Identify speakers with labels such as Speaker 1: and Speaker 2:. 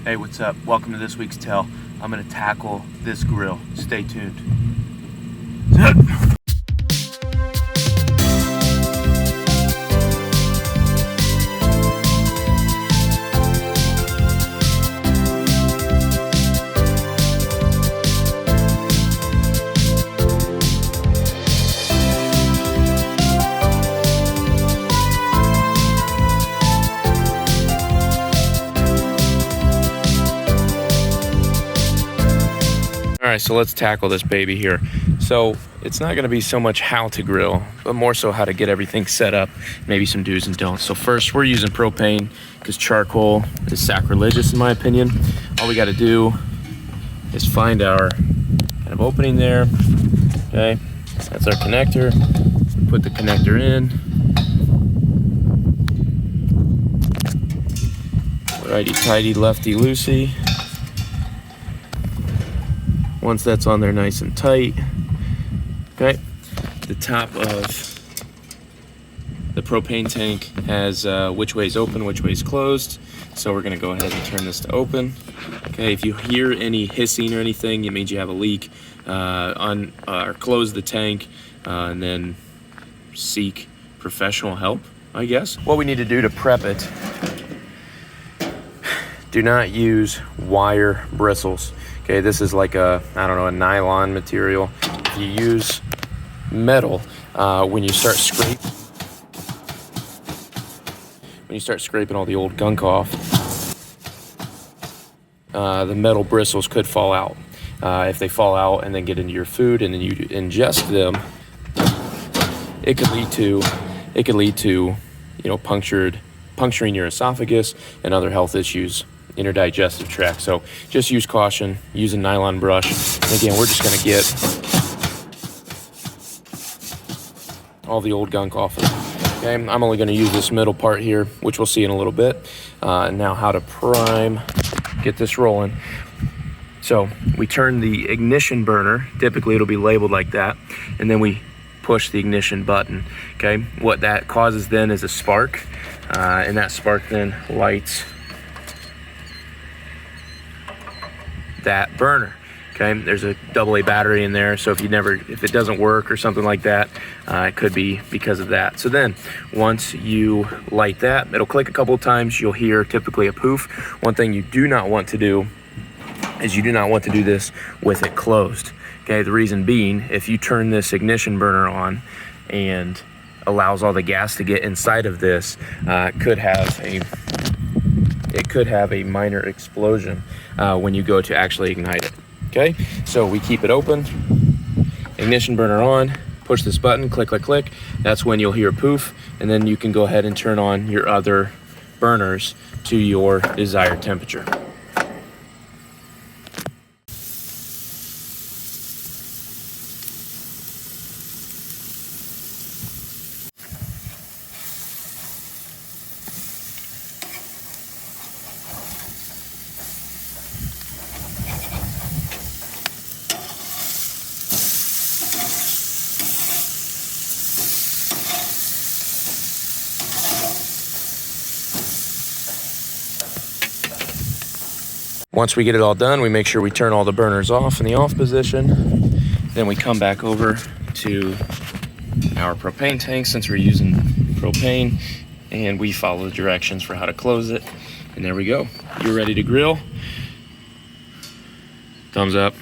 Speaker 1: Hey, what's up? Welcome to this week's tell. I'm gonna tackle this grill. Stay tuned. All right, so let's tackle this baby here. So it's not gonna be so much how to grill, but more so how to get everything set up, maybe some do's and don'ts. So first, we're using propane because charcoal is sacrilegious in my opinion. All we gotta do is find our kind of opening there, okay? That's our connector. Put the connector in. Righty-tighty, lefty-loosey. Once that's on there nice and tight, okay, the top of the propane tank has which way's open, which way's closed. So we're gonna go ahead and turn this to open. Okay, if you hear any hissing or anything, it means you have a leak. Or close the tank and then seek professional help, I guess. What we need to do to prep it, do not use wire bristles. Okay, this is like a nylon material. If you use metal, when you start scraping all the old gunk off, the metal bristles could fall out. If they fall out and then get into your food and then you ingest them, it could lead to puncturing your esophagus and other health issues in your digestive tract. So just use caution, use a nylon brush. And again, we're just gonna get all the old gunk off of it. Okay, I'm only gonna use this middle part here, which we'll see in a little bit. And now how to get this rolling. So we turn the ignition burner, typically it'll be labeled like that, and then we push the ignition button, okay? What that causes then is a spark, and that spark then lights that burner. Okay, there's a AA battery in there, so if it doesn't work or something like that, it could be because of that. So then once you light that, it'll click a couple of times, you'll hear typically a poof. One thing you do not want to do is you do not want to do this with it closed. Okay, the reason being, if you turn this ignition burner on and allows all the gas to get inside of this, it could have a minor explosion when you go to actually ignite it. Okay, so we keep it open, ignition burner on, push this button, click, click, click. That's when you'll hear a poof, and then you can go ahead and turn on your other burners to your desired temperature. Once we get it all done, we make sure we turn all the burners off in the off position. Then we come back over to our propane tank since we're using propane, and we follow the directions for how to close it. And there we go. You're ready to grill. Thumbs up.